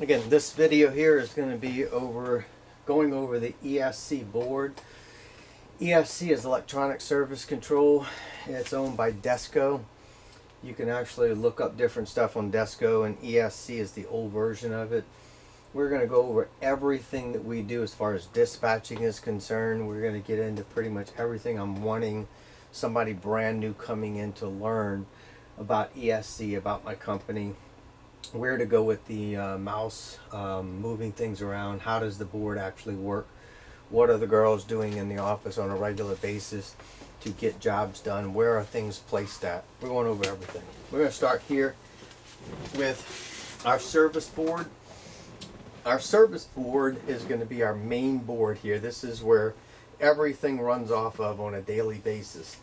Again, this video here is going to be going over the ESC board. ESC is Electronic Service Control. It's owned by Desco. You can actually look up different stuff on Desco, and ESC is the old version of it. We're going to go over everything that we do as far as dispatching is concerned. We're going to get into pretty much everything I'm wanting somebody brand new coming in to learn about ESC, about my company, where to go with the mouse, moving things around, how does the board actually work, what are the girls doing in the office on a regular basis to get jobs done, where are things placed at. We're going over everything. We're going to start here with our service board. Our service board is going to be our main board here. This is where everything runs off of on a daily basis.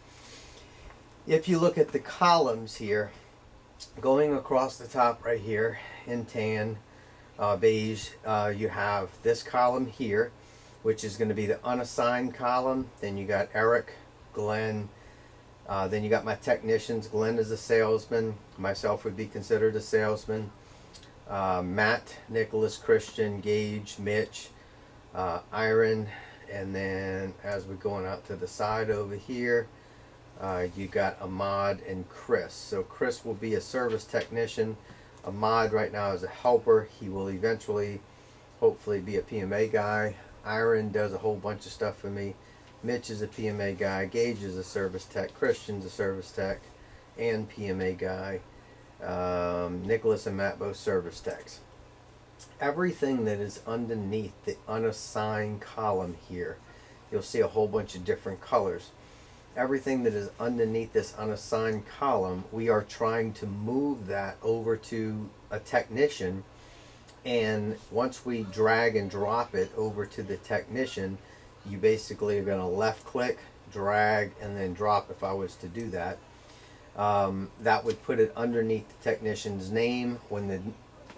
If you look at the columns here, going across the top right here in tan, beige, you have this column here, which is going to be the unassigned column. Then you got Eric, Glenn, then you got my technicians. Glenn is a salesman. Myself would be considered a salesman. Matt, Nicholas, Christian, Gage, Mitch, Iron, and then as we're going out to the side over here, you got Ahmad and Chris. So Chris will be a service technician. Ahmad right now is a helper. He will eventually, hopefully, be a PMA guy. Iron does a whole bunch of stuff for me. Mitch is a PMA guy. Gage is a service tech. Christian's a service tech and PMA guy. Nicholas and Matt both service techs. Everything that is underneath the unassigned column here, you'll see a whole bunch of different colors. Everything that is underneath this unassigned column, we are trying to move that over to a technician, and once we drag and drop it over to the technician, you basically are going to left click, drag, and then drop. If I was to do that, that would put it underneath the technician's name. When the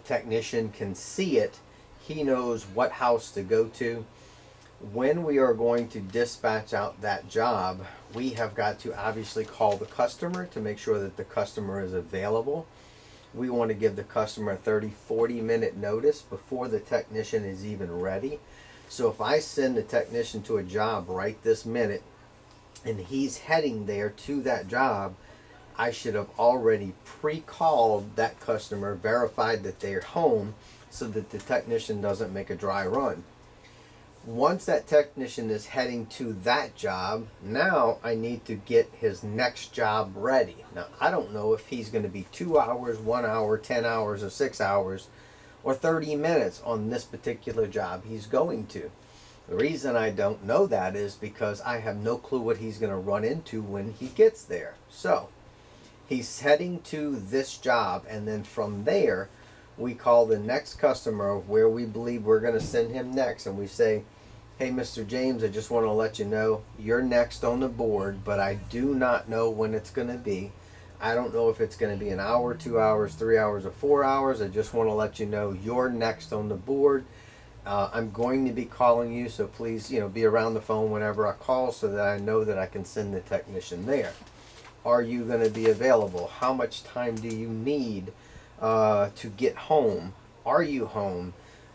technician can see it, he knows what house to go to. When we are going to dispatch out that job, we have got to obviously call the customer to make sure that the customer is available. We want to give the customer a 30-40 minute notice before the technician is even ready. So if I send the technician to a job right this minute and he's heading there to that job, I should have already pre-called that customer, verified that they're home, so that the technician doesn't make a dry run. Once that technician is heading to that job, now I need to get his next job ready. Now, I don't know if he's going to be 2 hours, 1 hour, 10 hours, or 6 hours, or 30 minutes on this particular job he's going to. The reason I don't know that is because I have no clue what he's going to run into when he gets there. So, he's heading to this job, and then from there, we call the next customer where we believe we're going to send him next, and we say, hey, Mr. James, I just want to let you know you're next on the board, but I do not know when it's going to be. I don't know if it's going to be an hour, 2 hours, 3 hours, or 4 hours. I just want to let you know you're next on the board. I'm going to be calling you, so please, be around the phone whenever I call so that I know that I can send the technician there. Are you going to be available? How much time do you need to get home? Are you home?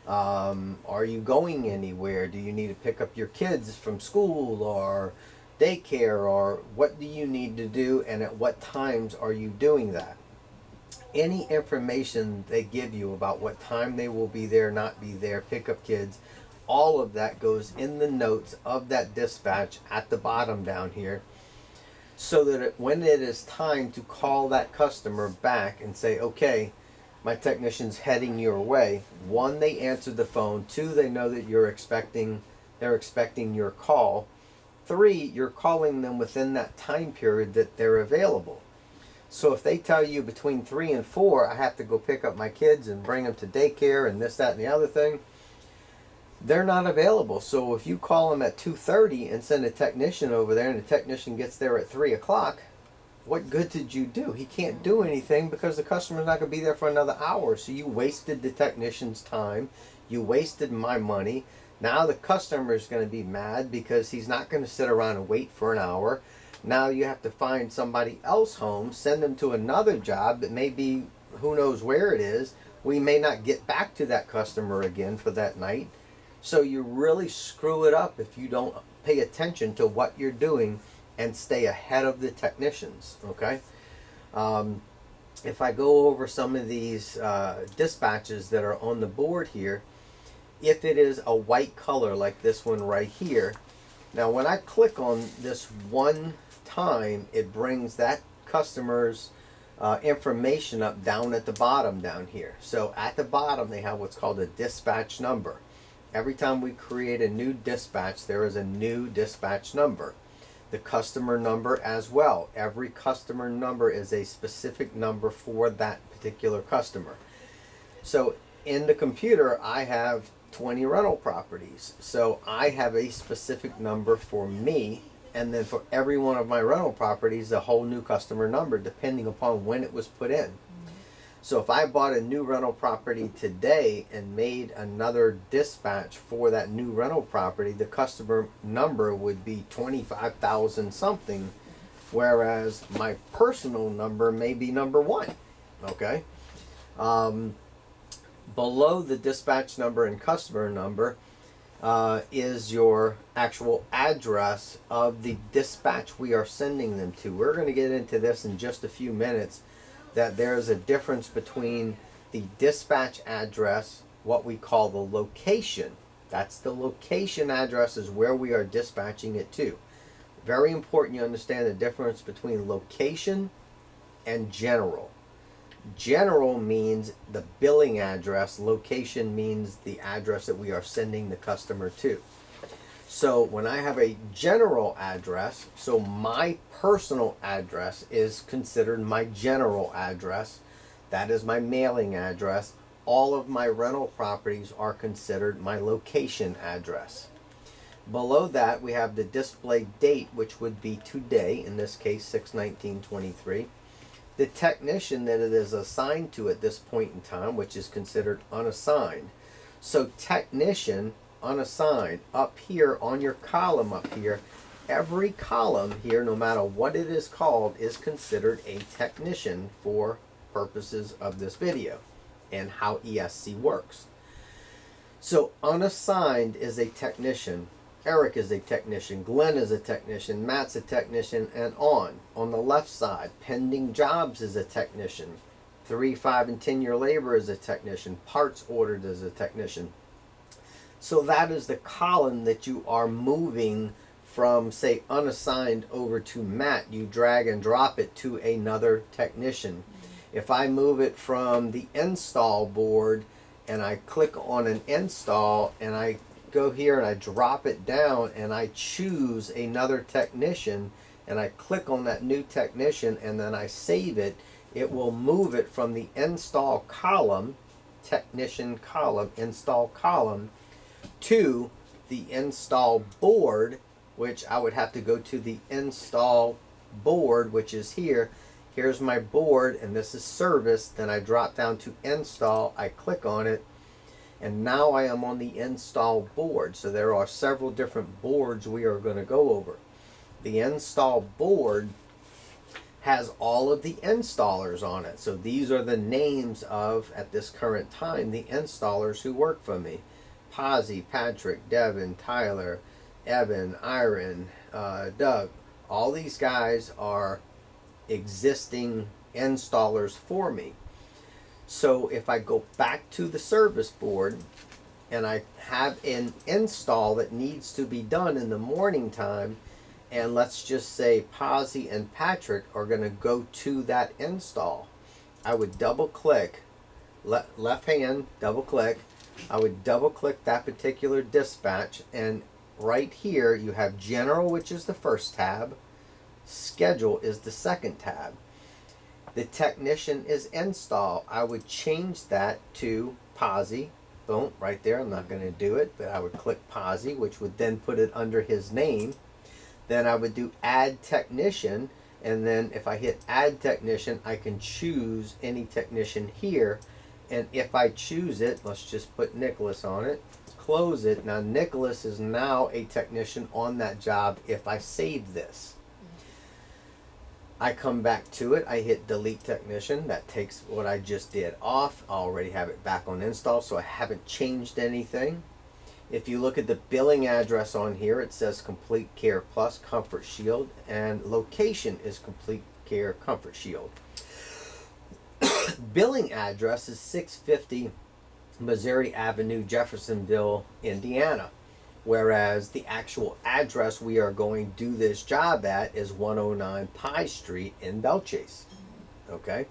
Are you going anywhere? Do you need to pick up your kids from school or daycare, or what do you need to do, and at what times are you doing that? Any information they give you about what time they will be there, not be there, pick up kids, all of that goes in the notes of that dispatch at the bottom down here, so that when it is time to call that customer back and say, okay, my technician's heading your way, 1, they answer the phone, 2, they know that they're expecting your call, 3, you're calling them within that time period that they're available. So if they tell you between 3 and 4, I have to go pick up my kids and bring them to daycare and this, that, and the other thing, they're not available. So if you call them at 2:30 and send a technician over there, and the technician gets there at 3 o'clock, what good did you do? He can't do anything because the customer's not going to be there for another hour. So you wasted the technician's time. You wasted my money. Now the customer is going to be mad because he's not going to sit around and wait for an hour. Now you have to find somebody else home, send them to another job that may be who knows where it is, We may not get back to that customer again for that night. So you really screw it up if you don't pay attention to what you're doing and stay ahead of the technicians, okay? If I go over some of these dispatches that are on the board here, if it is a white color like this one right here, now when I click on this one time, it brings that customer's information up down at the bottom down here. So at the bottom they have what's called a dispatch number. Every time we create a new dispatch, there is a new dispatch number. The customer number as well. Every customer number is a specific number for that particular customer. So in the computer, I have 20 rental properties. So I have a specific number for me, and then for every one of my rental properties, a whole new customer number depending upon when it was put in. So if I bought a new rental property today and made another dispatch for that new rental property, the customer number would be 25,000 something, whereas my personal number may be number 1, okay? Below the dispatch number and customer number is your actual address of the dispatch we are sending them to. We're going to get into this in just a few minutes, that there's a difference between the dispatch address, what we call the location. That's the location address, is where we are dispatching it to. Very important you understand the difference between location and general. General means the billing address. Location means the address that we are sending the customer to. So when I have a general address, so my personal address is considered my general address. That is my mailing address. All of my rental properties are considered my location address. Below that, we have the display date, which would be today, in this case 6/19/23. The technician that it is assigned to at this point in time, which is considered unassigned. So technician, unassigned, up here on your column up here, every column here, no matter what it is called, is considered a technician for purposes of this video and how ESC works. So unassigned is a technician. Eric is a technician, Glenn is a technician, Matt's a technician, and on. On the left side, pending jobs is a technician. 3, 5, and 10-year labor is a technician. Parts ordered is a technician. So that is the column that you are moving from, say, unassigned over to Matt. You drag and drop it to another technician. If I move it from the install board and I click on an install and I go here and I drop it down and I choose another technician and I click on that new technician and then I save it, it will move it from the install column, technician column, install column, to the install board, which I would have to go to the install board, which is here. Here's my board and this is service. Then I drop down to install, I click on it, and now I am on the install board. So there are several different boards we are going to go over. The install board has all of the installers on it. So these are the names of, at this current time, the installers who work for me. Posy, Patrick, Devin, Tyler, Evan, Iron, Doug. All these guys are existing installers for me. So if I go back to the service board and I have an install that needs to be done in the morning time, and let's just say Posy and Patrick are going to go to that install, I would double click, left hand double click, I would double click that particular dispatch, and right here you have general, which is the first tab, schedule is the second tab. The technician is install. I would change that to Posy. Boom, right there. I'm not going to do it, but I would click Posy, which would then put it under his name. Then I would do add technician, and then if I hit add technician, I can choose any technician here. And if I choose it, let's just put Nicholas on it, close it. Now Nicholas is now a technician on that job if I save this. I come back to it, I hit delete technician. That takes what I just did off. I already have it back on install, so I haven't changed anything. If you look at the billing address on here, it says Complete Care Plus Comfort Shield, and location is Complete Care Comfort Shield. Billing address is 650 Missouri Avenue, Jeffersonville, Indiana. Whereas the actual address we are going to do this job at is 109 Pie Street in Belchase. Okay?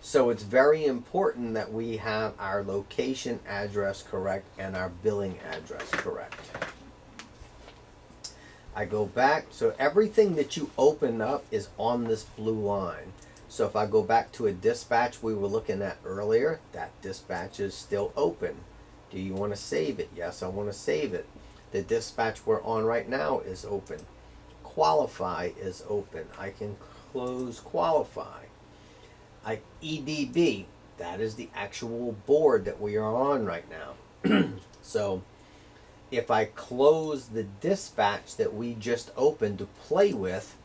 So it's very important that we have our location address correct and our billing address correct. I go back, so everything that you open up is on this blue line. So if I go back to a dispatch we were looking at earlier, that dispatch is still open. Do you want to save it? Yes, I want to save it. The dispatch we're on right now is open. Qualify is open. I can close qualify. EDB, that is the actual board that we are on right now. So if I close the dispatch that we just opened to play with,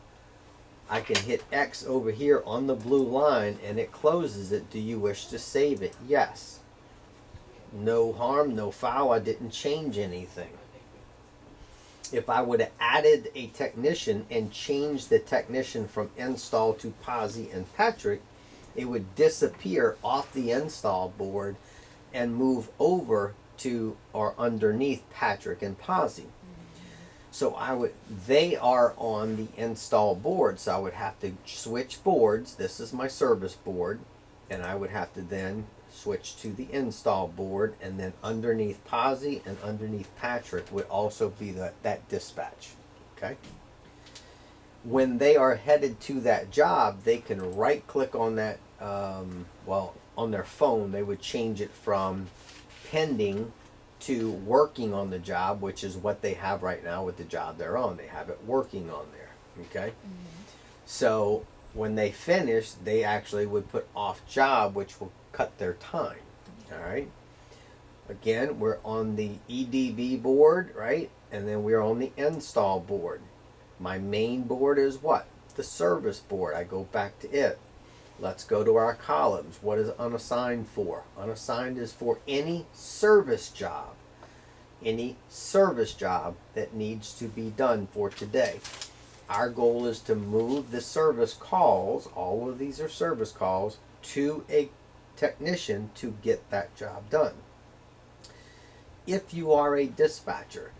I can hit X over here on the blue line and it closes it. Do you wish to save it? Yes. No harm, no foul. I didn't change anything. If I would have added a technician and changed the technician from install to Posy and Patrick, it would disappear off the install board and move over to or underneath Patrick and Posy. So they are on the install board, so I would have to switch boards. This is my service board, and I would have to then switch to the install board, and then underneath Posy and underneath Patrick would also be that dispatch. Okay. When they are headed to that job, they can right click on that, on their phone, they would change it from pending to working on the job, which is what they have right now with the job they're on. They have it working on there. Okay. So when they finish, they actually would put off job, which will cut their time. All right. Again, we're on the EDB board, right? And then we're on the install board. My main board is what? The service board. I go back to it. Let's go to our columns. What is unassigned for? Unassigned is for any service job. Any service job that needs to be done for today. Our goal is to move the service calls, all of these are service calls, to a technician to get that job done. If you are a dispatcher,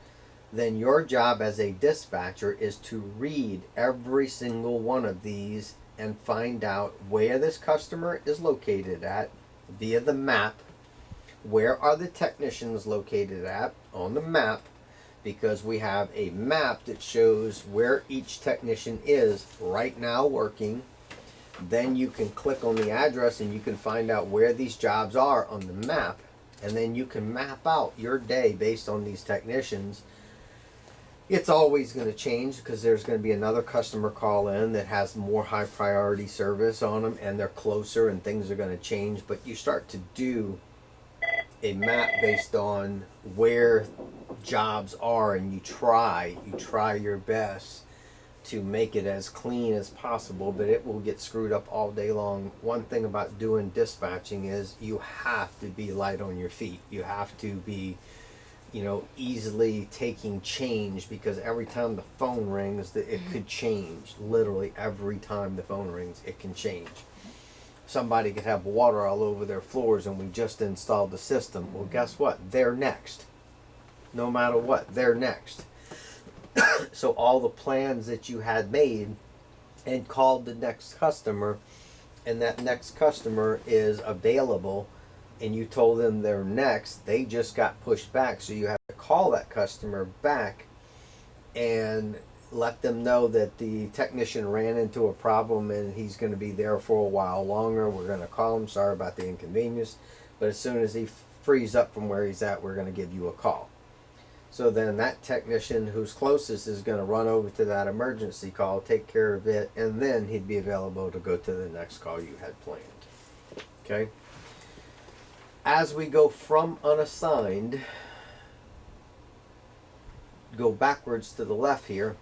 then your job as a dispatcher is to read every single one of these and find out where this customer is located at via the map. Where are the technicians located at on the map? Because we have a map that shows where each technician is right now working. Then you can click on the address and you can find out where these jobs are on the map. And then you can map out your day based on these technicians. It's always going to change because there's going to be another customer call in that has more high priority service on them and they're closer and things are going to change. But you start to do a map based on where jobs are and you try your best to make it as clean as possible, but it will get screwed up all day long. One thing about doing dispatching is you have to be light on your feet. You have to be, easily taking change, because every time the phone rings, it could change. Literally every time the phone rings, it can change. Somebody could have water all over their floors and we just installed the system. Well, guess what? They're next. No matter what, they're next. So all the plans that you had made and called the next customer, and that next customer is available, and you told them they're next, they just got pushed back. So you have to call that customer back and let them know that the technician ran into a problem and he's going to be there for a while longer. We're going to call him. Sorry about the inconvenience. But as soon as he frees up from where he's at, we're going to give you a call. So then that technician who's closest is going to run over to that emergency call, take care of it, and then he'd be available to go to the next call you had planned. Okay? As we go from unassigned, go backwards to the left here,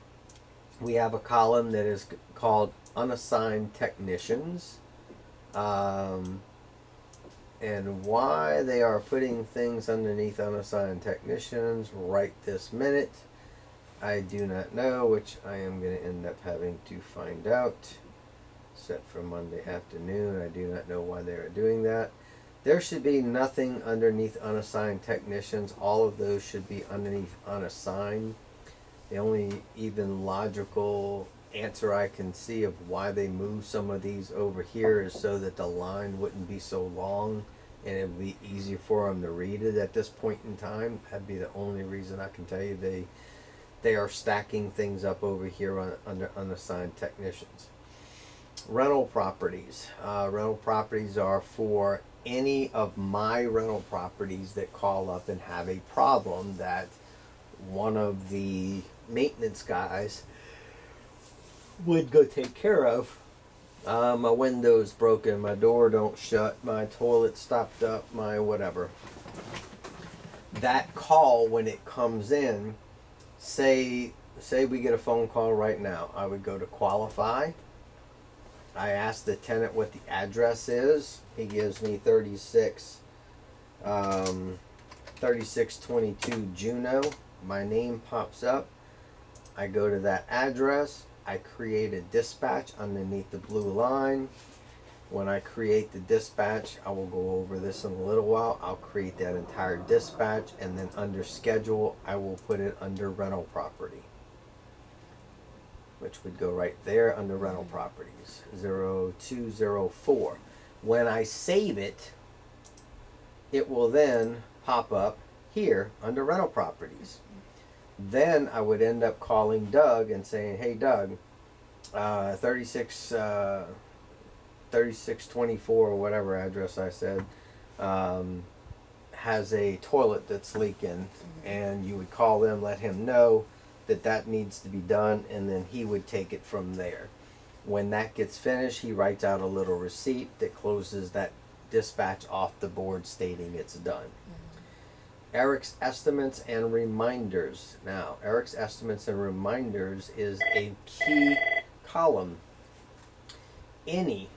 we have a column that is called unassigned technicians. And why they are putting things underneath unassigned technicians right this minute, I do not know, which I am going to end up having to find out. Set for Monday afternoon. I do not know why they are doing that. There should be nothing underneath unassigned technicians. All of those should be underneath unassigned. The only even logical answer I can see of why they move some of these over here is so that the line wouldn't be so long and it would be easier for them to read it at this point in time. That'd be the only reason I can tell you they are stacking things up over here under unassigned technicians. Rental properties. Rental properties are for any of my rental properties that call up and have a problem that one of the maintenance guys would go take care of. My window's broken, my door don't shut, my toilet stopped up, my whatever. That call, when it comes in, say we get a phone call right now, I would go to qualify. I ask the tenant what the address is. He gives me 3622 Juneau. My name pops up. I go to that address. I create a dispatch underneath the blue line. When I create the dispatch, I will go over this in a little while. I'll create that entire dispatch, and then under schedule, I will put it under rental property, which would go right there under rental properties, 0204. When I save it, it will then pop up here under rental properties. Then I would end up calling Doug and saying, hey Doug, 3624 or whatever address I said, has a toilet that's leaking, and you would call them, let him know that needs to be done, and then he would take it from there. When that gets finished, he writes out a little receipt that closes that dispatch off the board stating it's done. Eric's Estimates and Reminders. Now, Eric's Estimates and Reminders is a key column. Any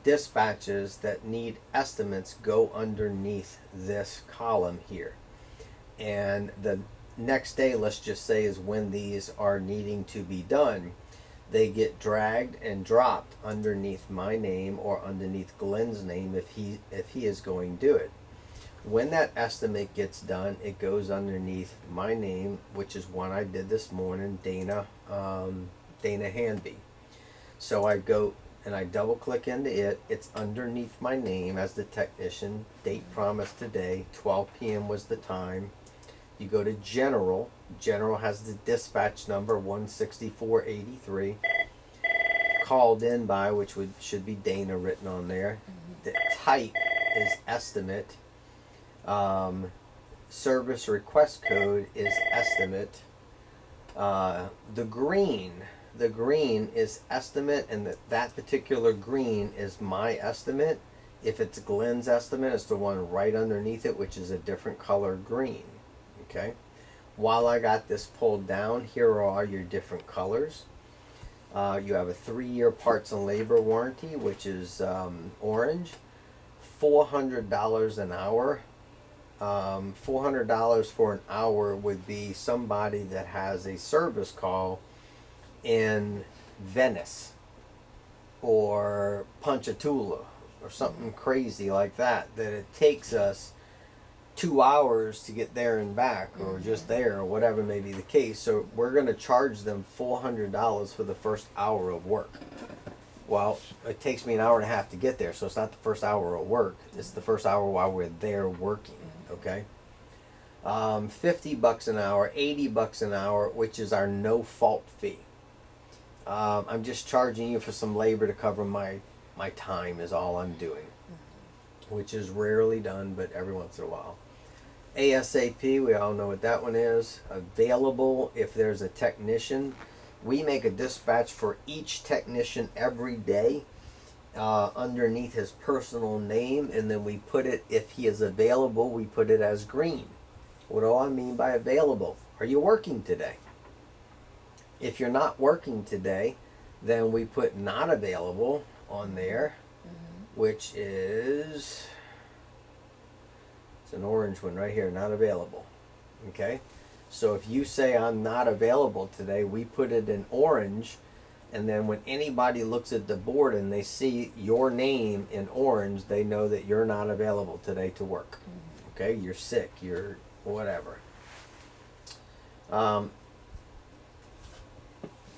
dispatches that need estimates go underneath this column here. And the next day, let's just say, is when these are needing to be done. They get dragged and dropped underneath my name or underneath Glenn's name if he is going to do it. When that estimate gets done, it goes underneath my name, which is one I did this morning, Dana Hanby. So I go and I double click into it. It's underneath my name as the technician. Date promised today, 12 p.m. was the time. You go to General. General has the dispatch number 16483. Called in by, which should be Dana written on there. The type is estimate. Service request code is estimate. The green is estimate, and that particular green is my estimate. If it's Glenn's estimate, it's the one right underneath it, which is a different color green. Okay. While I got this pulled down, here are your different colors. You have a 3-year parts and labor warranty, which is orange. $400 an hour. $400 for an hour would be somebody that has a service call in Venice or Ponchatoula or something crazy like that it takes us 2 hours to get there and back, or just there, or whatever may be the case. So we're going to charge them $400 for the first hour of work. Well, it takes me an hour and a half to get there, so it's not the first hour of work. It's the first hour while we're there working. Okay, $50 an hour, $80 an hour, which is our no fault fee. I'm just charging you for some labor to cover my time is all I'm doing, which is rarely done, but every once in a while. ASAP, we all know what that one is. Available, if there's a technician. We make a dispatch for each technician every day underneath his personal name, and then we put it, if he is available, we put it as green. What do I mean by available? Are you working today? If you're not working today, then we put not available on there, which is, it's an orange one right here, not available. Okay? So if you say I'm not available today, we put it in orange, and then when anybody looks at the board and they see your name in orange, they know that you're not available today to work. Okay? You're sick, you're whatever.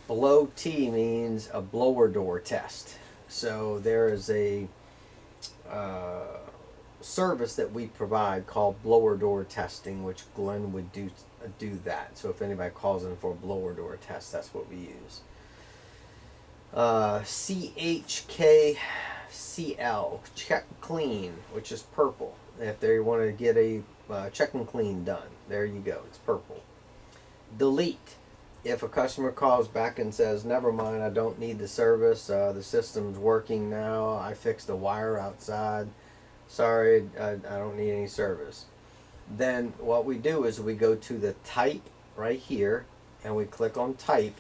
Below T means a blower door test. So there is a service that we provide called blower door testing, which Glenn would do that. So if anybody calls in for a blower door test, that's what we use. CHKCL, check clean, which is purple. If they want to get a check and clean done, there you go, it's purple. Delete. If a customer calls back and says, never mind, I don't need the service, the system's working now, I fixed the wire outside, sorry, I don't need any service. Then what we do is we go to the type right here, and we click on type,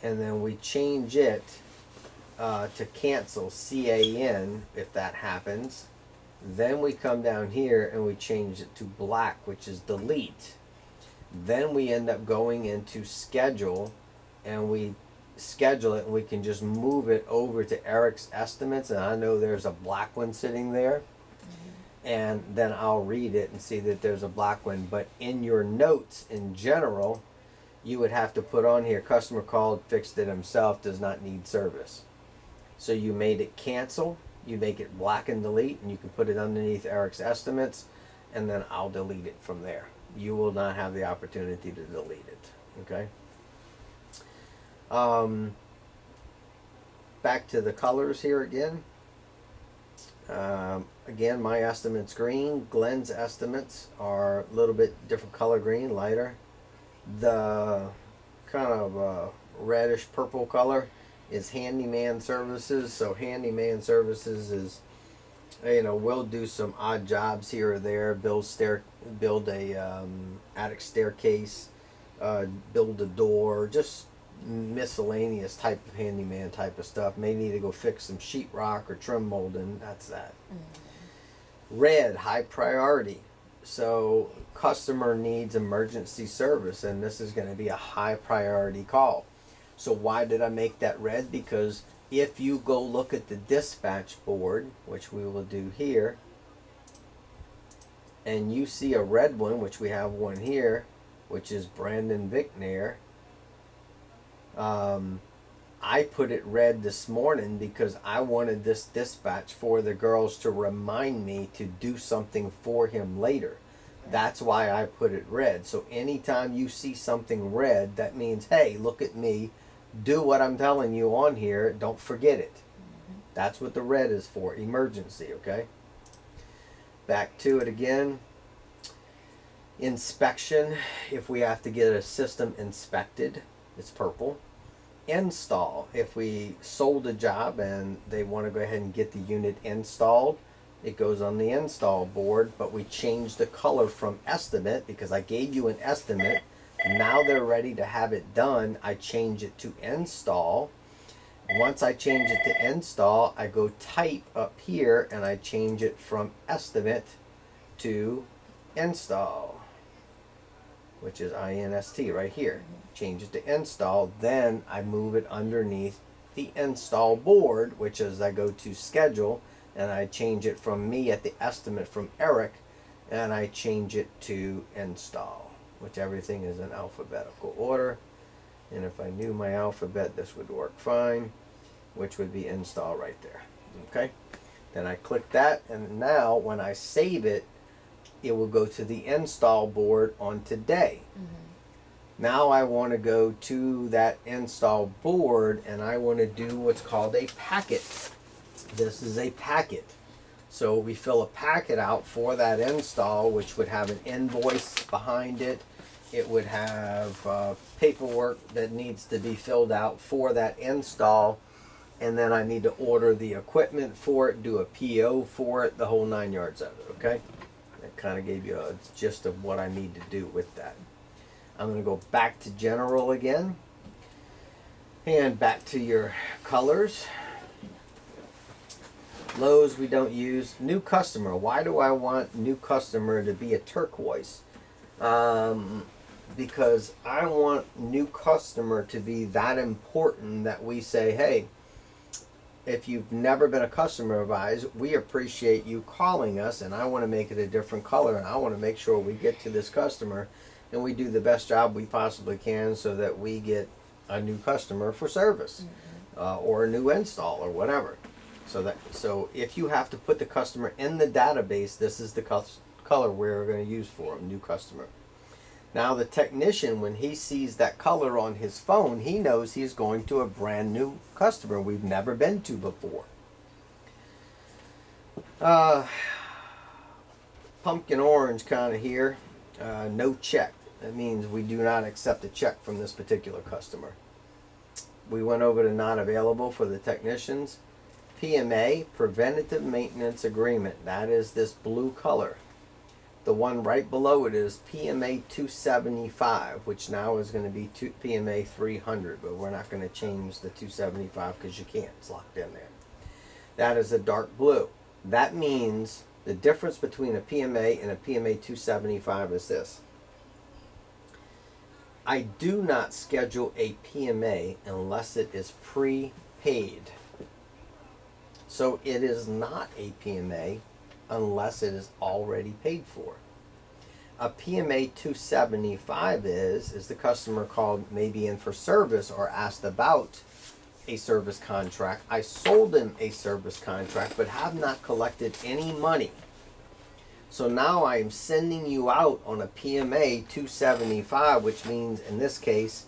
and then we change it to cancel, CAN, if that happens. Then we come down here and we change it to black, which is delete. Then we end up going into schedule, and we schedule it, and we can just move it over to Eric's estimates, and I know there's a black one sitting there, and then I'll read it and see that there's a black one. But in your notes in general, you would have to put on here, customer called, fixed it himself, does not need service. So you made it cancel, you make it black and delete, and you can put it underneath Eric's estimates, and then I'll delete it from there. You will not have the opportunity to delete it. Okay. Back to the colors here again. Again, my estimate's green. Glenn's estimates are a little bit different color green, lighter. The kind of reddish purple color is Handyman Services. So Handyman Services is, we'll do some odd jobs here or there, build a attic staircase, build a door, just miscellaneous type of handyman type of stuff. May need to go fix some sheetrock or trim molding. That's that. Red, high priority. So customer needs emergency service, and this is going to be a high priority call. So why did I make that red? Because if you go look at the dispatch board, which we will do here, and you see a red one, which we have one here, which is Brandon Vicknair. I put it red this morning because I wanted this dispatch for the girls to remind me to do something for him later. That's why I put it red. So anytime you see something red, that means, hey, look at me. Do what I'm telling you on here. Don't forget it. That's what the red is for. Emergency, okay? Back to it again. Inspection. If we have to get a system inspected, it's purple. Install. If we sold a job and they want to go ahead and get the unit installed, it goes on the install board, but we change the color from estimate because I gave you an estimate. Now they're ready to have it done. I change it to install. Once I change it to install, I go type up here and I change it from estimate to install, which is INST right here. Change it to install. Then I move it underneath the install board, which is I go to schedule and I change it from me at the estimate from Eric, and I change it to install, which everything is in alphabetical order. And if I knew my alphabet, this would work fine, which would be install right there. Okay. Then I click that, and now when I save it, it will go to the install board on today. Now I want to go to that install board and I want to do what's called a packet. This is a packet. So we fill a packet out for that install, which would have an invoice behind it. It would have paperwork that needs to be filled out for that install. And then I need to order the equipment for it, do a PO for it, the whole 9 yards of it, okay? That kind of gave you a gist of what I need to do with that. I'm going to go back to general again. And back to your colors. Lowe's we don't use. New customer. Why do I want new customer to be a turquoise? Because I want new customer to be that important that we say, hey, if you've never been a customer of ours, we appreciate you calling us, and I want to make it a different color, and I want to make sure we get to this customer and we do the best job we possibly can so that we get a new customer for service, or a new install or whatever. So if you have to put the customer in the database, this is the color we're going to use for them, new customer. Now the technician, when he sees that color on his phone, he knows he's going to a brand new customer we've never been to before. Pumpkin orange kind of here. No check. That means we do not accept a check from this particular customer. We went over to not available for the technicians. PMA, Preventative Maintenance Agreement. That is this blue color. The one right below it is PMA 275, which now is going to be PMA 300, but we're not going to change the 275 because you can't. It's locked in there. That is a dark blue. That means the difference between a PMA and a PMA 275 is this. I do not schedule a PMA unless it is prepaid. So it is not a PMA unless it is already paid for. A PMA 275 is the customer called maybe in for service or asked about a service contract. I sold him a service contract but have not collected any money. So now I am sending you out on a PMA 275, which means in this case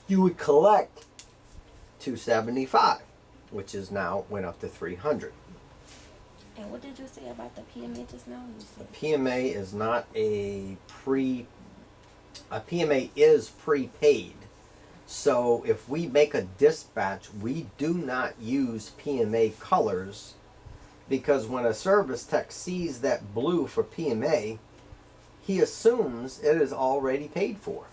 you would collect 275, which is now went up to 300. And what did you say about the PMA just now? You said A PMA is not a PMA is prepaid. So if we make a dispatch, we do not use PMA colors, because when a service tech sees that blue for PMA, he assumes it is already paid for.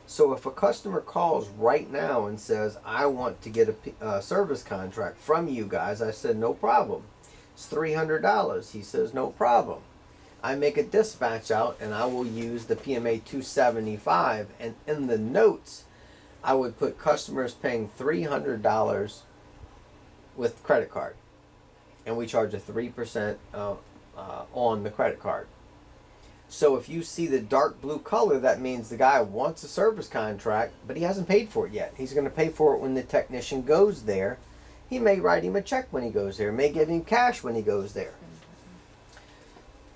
So if a customer calls right now and says, I want to get a service contract from you guys, I said, no problem. It's $300. He says, no problem. I make a dispatch out and I will use the PMA 275, and in the notes I would put customers paying $300 with credit card, and we charge a 3% on the credit card. So if you see the dark blue color, that means the guy wants a service contract, but he hasn't paid for it yet. He's going to pay for it when the technician goes there. He may write him a check when he goes there, may give him cash when he goes there.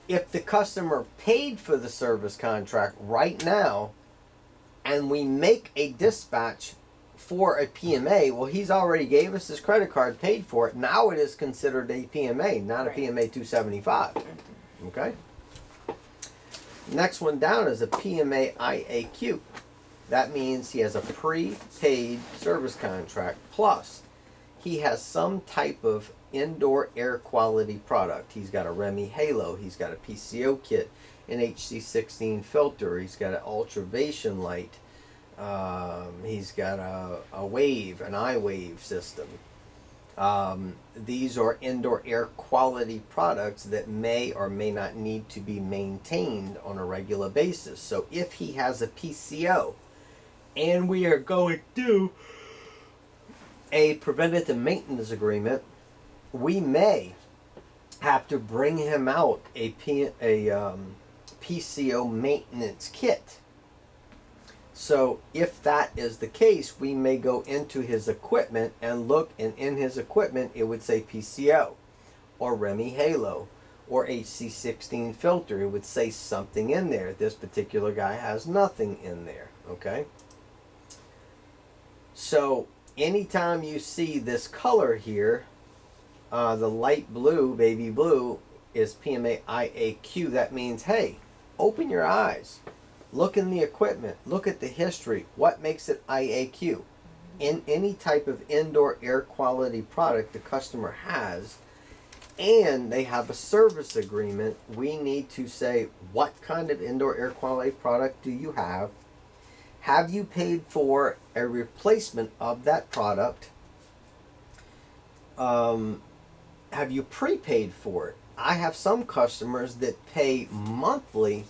If the customer paid for the service contract right now, and we make a dispatch for a PMA, well, he's already gave us his credit card, paid for it. Now it is considered a PMA, not a PMA 275. Okay? Next one down is a PMA IAQ. That means he has a prepaid service contract, plus he has some type of indoor air quality product. He's got a Remy Halo, he's got a PCO kit, an HC16 filter, he's got an ultravation light, he's got a wave, an iWave system. These are indoor air quality products that may or may not need to be maintained on a regular basis. So if he has a PCO and we are going to do a preventative maintenance agreement, we may have to bring him out a PCO maintenance kit. So if that is the case, we may go into his equipment and look, and in his equipment it would say PCO or Remy Halo or HC16 filter. It would say something in there. This particular guy has nothing in there. Okay? So anytime you see this color here, the light blue, baby blue, is PMA IAQ. That means, hey, open your eyes. Look in the equipment. Look at the history. What makes it IAQ? In any type of indoor air quality product the customer has, and they have a service agreement, we need to say, what kind of indoor air quality product do you have? Have you paid for a replacement of that product, have you prepaid for it? I have some customers that pay monthly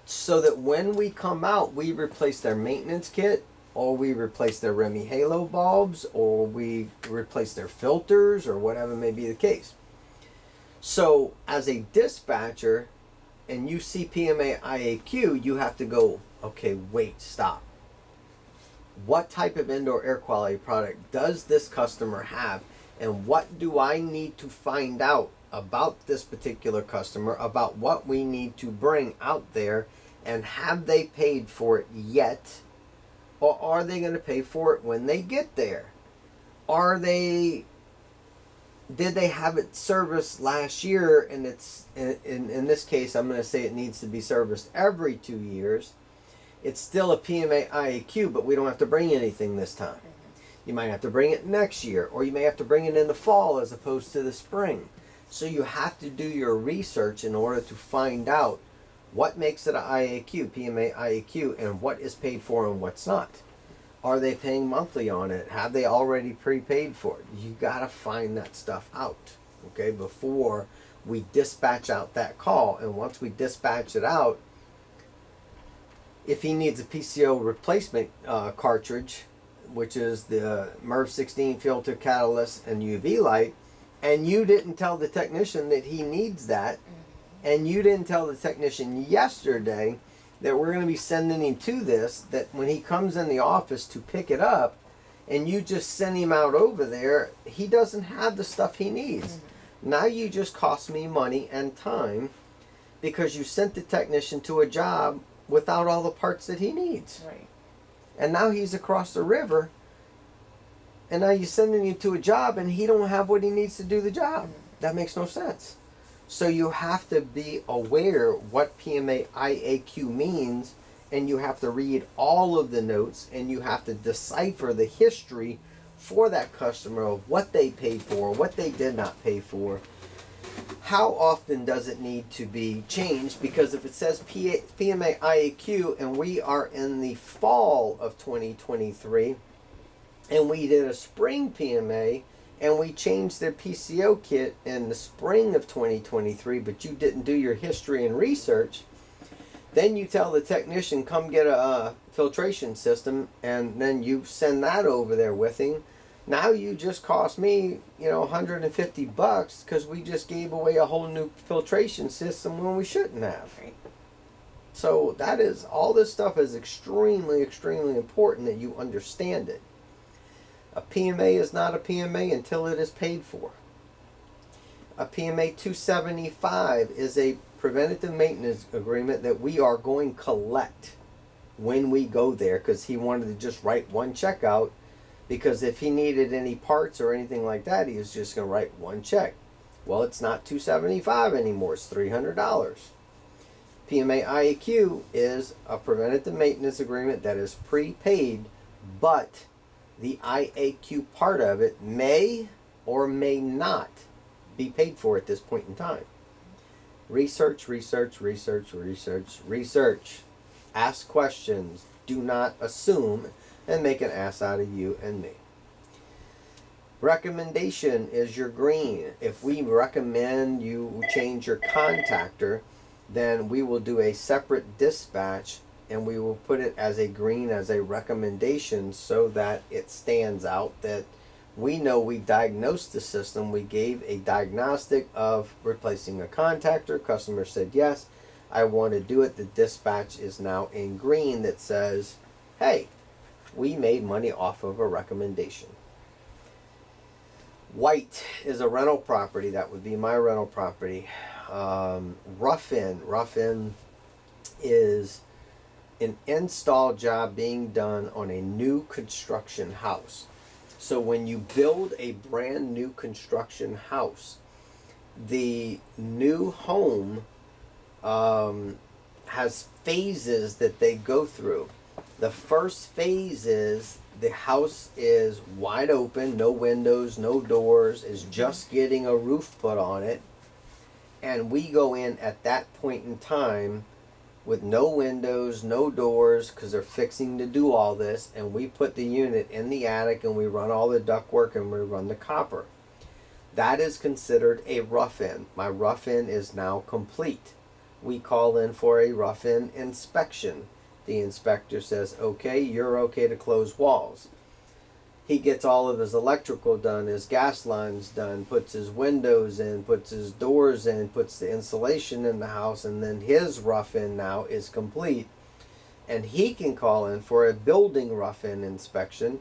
so that when we come out, we replace their maintenance kit, or we replace their Remy Halo bulbs, or we replace their filters, or whatever may be the case. So as a dispatcher, and you see PMA IAQ, you have to go, okay, wait, stop. What type of indoor air quality product does this customer have? And what do I need to find out about this particular customer, about what we need to bring out there? And have they paid for it yet? Or are they going to pay for it when they get there? Did they have it serviced last year, and it's in this case I'm going to say it needs to be serviced every 2 years. It's still a PMA IAQ, but we don't have to bring anything this time. You might have to bring it next year, or you may have to bring it in the fall as opposed to the spring. So you have to do your research in order to find out what makes it an IAQ, PMA IAQ, and what is paid for and what's not. Are they paying monthly on it? Have they already prepaid for it? You gotta find that stuff out, okay, before we dispatch out that call. And once we dispatch it out, if he needs a PCO replacement cartridge, which is the MERV 16 filter, catalyst, and UV light, and you didn't tell the technician that he needs that, and you didn't tell the technician yesterday that we're going to be sending him to this, that when he comes in the office to pick it up, and you just send him out over there, he doesn't have the stuff he needs. Now you just cost me money and time because you sent the technician to a job without all the parts that he needs. Right. And now he's across the river, and now you're sending him to a job and he don't have what he needs to do the job. That makes no sense. So you have to be aware what PMA IAQ means, and you have to read all of the notes, and you have to decipher the history for that customer of what they paid for, what they did not pay for. How often does it need to be changed? Because if it says PMA IAQ and we are in the fall of 2023 and we did a spring PMA and we changed their PCO kit in the spring of 2023, but you didn't do your history and research, then you tell the technician, come get a filtration system, and then you send that over there with him. Now you just cost me, $150 because we just gave away a whole new filtration system when we shouldn't have. Right. So all this stuff is extremely, extremely important that you understand it. A PMA is not a PMA until it is paid for. A PMA 275 is a preventative maintenance agreement that we are going to collect when we go there, because he wanted to just write one check out, because if he needed any parts or anything like that, he was just going to write one check. Well, it's not $275 anymore, it's $300. PMA IAQ is a preventative maintenance agreement that is prepaid, but the IAQ part of it may or may not be paid for at this point in time. Research, research, research, research, research. Ask questions. Do not assume and make an ass out of you and me. Recommendation is your green. If we recommend you change your contactor, then we will do a separate dispatch and we will put it as a green, as a recommendation, so that it stands out that we know we diagnosed the system. We gave a diagnostic of replacing a contactor. Customer said, yes, I want to do it. The dispatch is now in green that says, hey, we made money off of a recommendation. White is a rental property. That would be my rental property. Rough-in is an install job being done on a new construction house. So when you build a brand new construction house, the new home has phases that they go through. The first phase is the house is wide open, no windows, no doors, is just getting a roof put on it. And we go in at that point in time with no windows, no doors, because they're fixing to do all this, and we put the unit in the attic and we run all the ductwork and we run the copper. That is considered a rough-in. My rough-in is now complete. We call in for a rough-in inspection. The inspector says, okay, you're okay to close walls. He gets all of his electrical done, his gas lines done, puts his windows in, puts his doors in, puts the insulation in the house, and then his rough-in now is complete. And he can call in for a building rough-in inspection.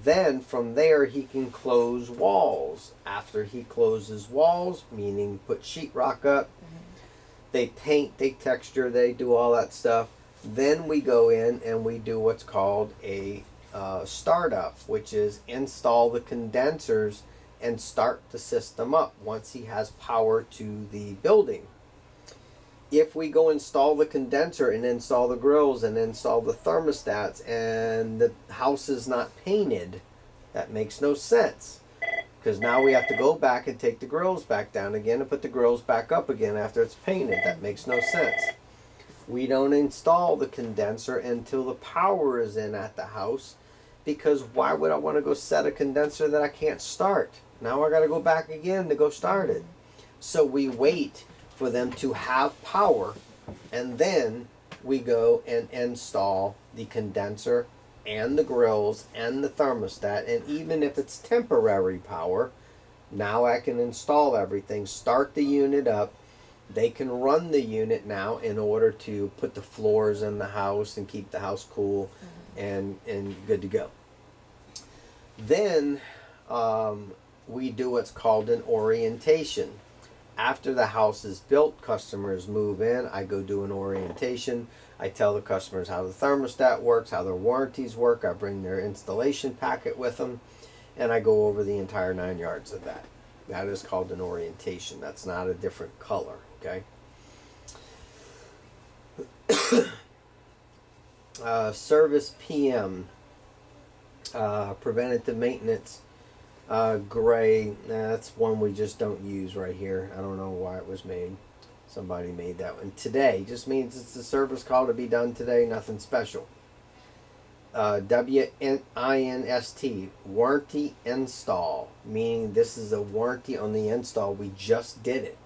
Then from there he can close walls. After he closes walls, meaning put sheetrock up, they paint, they texture, they do all that stuff. Then we go in and we do what's called a startup, which is install the condensers and start the system up once he has power to the building. If we go install the condenser and install the grills and install the thermostats and the house is not painted, that makes no sense. Because now we have to go back and take the grills back down again and put the grills back up again after it's painted. That makes no sense. We don't install the condenser until the power is in at the house, because why would I want to go set a condenser that I can't start? Now I got to go back again to go start it. So we wait for them to have power, and then we go and install the condenser and the grills and the thermostat. And even if it's temporary power, now I can install everything, start the unit up. They can run the unit now in order to put the floors in the house and keep the house cool and good to go. Then we do what's called an orientation. After the house is built, customers move in, I go do an orientation. I tell the customers how the thermostat works, how their warranties work. I bring their installation packet with them, and I go over the entire 9 yards of that. That is called an orientation. That's not a different color, okay? Service PM, preventative maintenance. Gray, that's one we just don't use right here. I don't know why it was made. Somebody made that one. Today just means it's a service call to be done today, nothing special. WINST, warranty install, meaning this is a warranty on the install. We just did it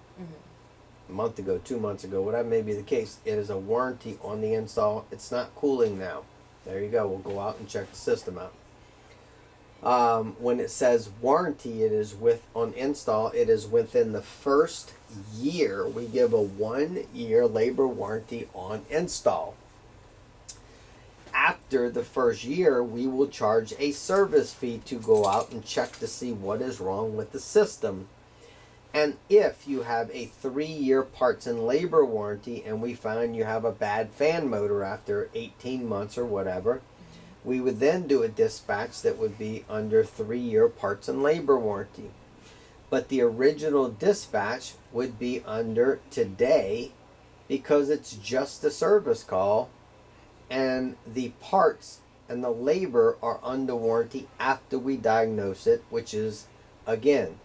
a month ago, 2 months ago, whatever may be the case. It is a warranty on the install. It's not cooling now. There you go. We'll go out and check the system out. When it says warranty, it is on install, it is within the first year. We give a 1 year labor warranty on install. After the first year, we will charge a service fee to go out and check to see what is wrong with the system. And if you have a 3-year parts and labor warranty and we find you have a bad fan motor after 18 months or whatever, we would then do a dispatch that would be under 3-year parts and labor warranty. But the original dispatch would be under today, because it's just a service call, and the parts and the labor are under warranty after we diagnose it, which is, again,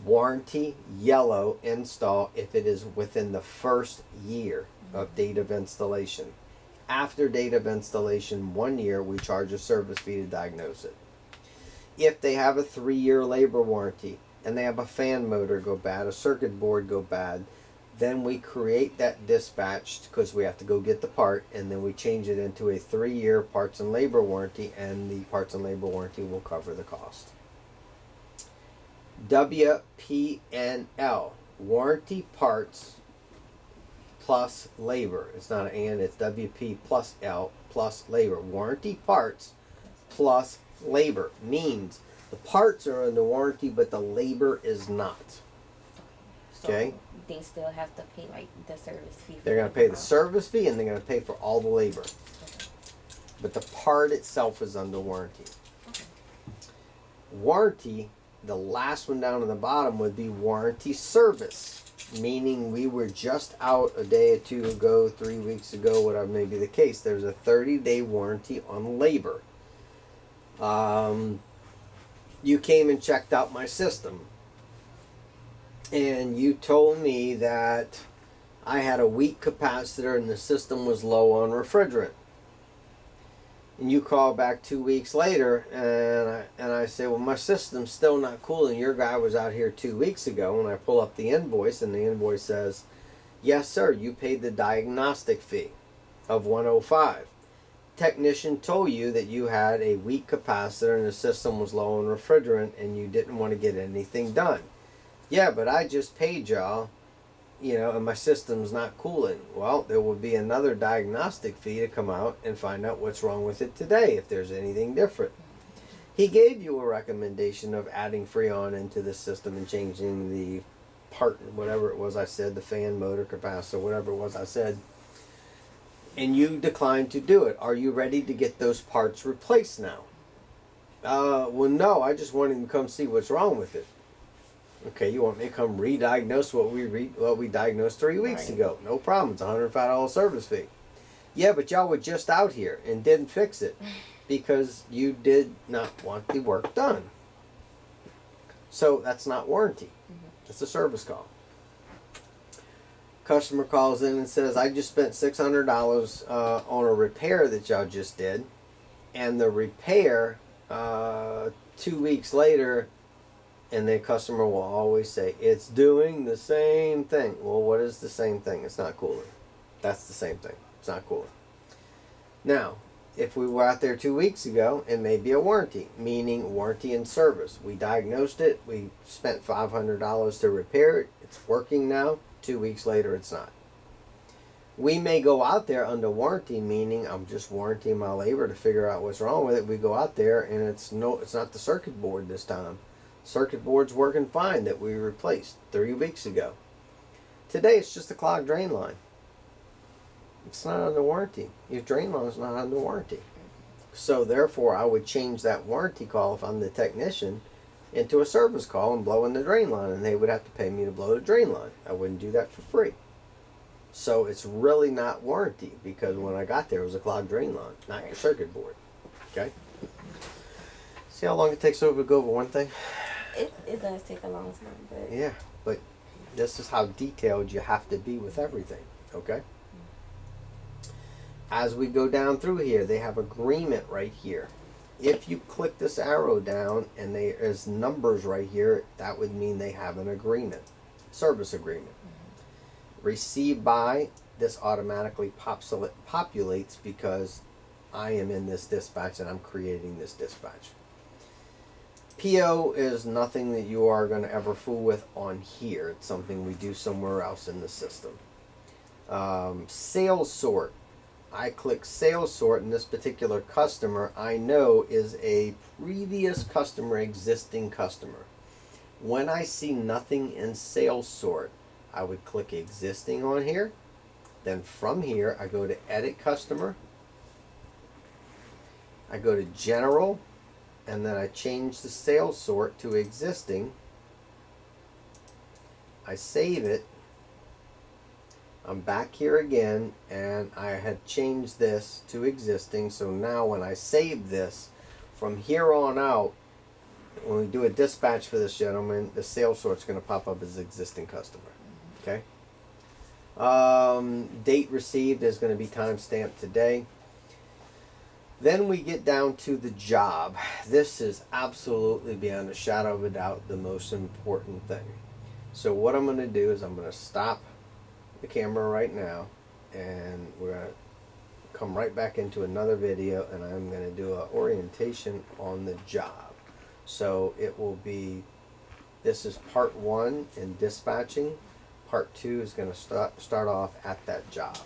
warranty yellow install if it is within the first year of date of installation. After date of installation, 1 year, we charge a service fee to diagnose it. If they have a 3-year labor warranty and they have a fan motor go bad, a circuit board go bad, then we create that dispatch, because we have to go get the part, and then we change it into a 3-year parts and labor warranty, and the parts and labor warranty will cover the cost. WPNL, warranty parts plus labor. It's not an and, it's WP plus L plus labor. Warranty parts plus labor means the parts are under warranty, but the labor is not. Okay? So they still have to pay like the service fee. They're going to pay the service fee, and they're going to pay for all the labor. Okay. But the part itself is under warranty. Okay. Warranty, the last one down on the bottom, would be warranty service, meaning we were just out a day or two ago, 3 weeks ago, whatever may be the case. There's a 30-day warranty on labor. You came and checked out my system, and you told me that I had a weak capacitor and the system was low on refrigerant. And you call back 2 weeks later, and I say, well, my system's still not cooling. Your guy was out here 2 weeks ago, and I pull up the invoice, and the invoice says, yes, sir, you paid the diagnostic fee of $105. Technician told you that you had a weak capacitor and the system was low on refrigerant, and you didn't want to get anything done. Yeah, but I just paid y'all, and my system's not cooling. Well, there will be another diagnostic fee to come out and find out what's wrong with it today, if there's anything different. He gave you a recommendation of adding Freon into the system and changing the part, whatever it was I said, the fan, motor, capacitor, whatever it was I said, and you declined to do it. Are you ready to get those parts replaced now? Well, no, I just wanted to come see what's wrong with it. Okay, you want me to come re-diagnose what we diagnosed 3 weeks ago? No problem. It's a $105 service fee. Yeah, but y'all were just out here and didn't fix it because you did not want the work done. So that's not warranty. It's a service call. Customer calls in and says, I just spent $600 on a repair that y'all just did, and the repair 2 weeks later. And the customer will always say, it's doing the same thing. Well, what is the same thing? It's not cooling. That's the same thing. It's not cooling. Now, if we were out there 2 weeks ago, it may be a warranty, meaning warranty and service. We diagnosed it. We spent $500 to repair it. It's working now. 2 weeks later, it's not. We may go out there under warranty, meaning I'm just warranting my labor to figure out what's wrong with it. We go out there and it's not the circuit board this time. Circuit board's working fine that we replaced 3 weeks ago. Today it's just a clogged drain line. It's not under warranty. Your drain line is not under warranty. So therefore I would change that warranty call if I'm the technician into a service call and blow in the drain line, and they would have to pay me to blow the drain line. I wouldn't do that for free. So it's really not warranty, because when I got there it was a clogged drain line, not your circuit board. Okay? See how long it takes to go over one thing? It does take a long time, but Yeah, but this is how detailed you have to be with everything, okay? As we go down through here, they have agreement right here. If you click this arrow down and there is numbers right here, that would mean they have an agreement, service agreement. Received by, this automatically populates because I am in this dispatch and I'm creating this dispatch. PO is nothing that you are going to ever fool with on here. It's something we do somewhere else in the system. Sales sort. I click sales sort, and this particular customer I know is a previous customer, existing customer. When I see nothing in sales sort, I would click existing on here. Then from here, I go to edit customer. I go to general. And then I change the sales sort to existing. I save it. I'm back here again, and I had changed this to existing. So now when I save this, from here on out, when we do a dispatch for this gentleman, the sales sort's going to pop up as existing customer. Okay. Date received is going to be timestamped today. Then we get down to the job. This is absolutely, beyond a shadow of a doubt, the most important thing. So what I'm going to do is I'm going to stop the camera right now, and we're going to come right back into another video, and I'm going to do an orientation on the job. So it will be, this is part 1 in dispatching. Part 2 is going to start off at that job.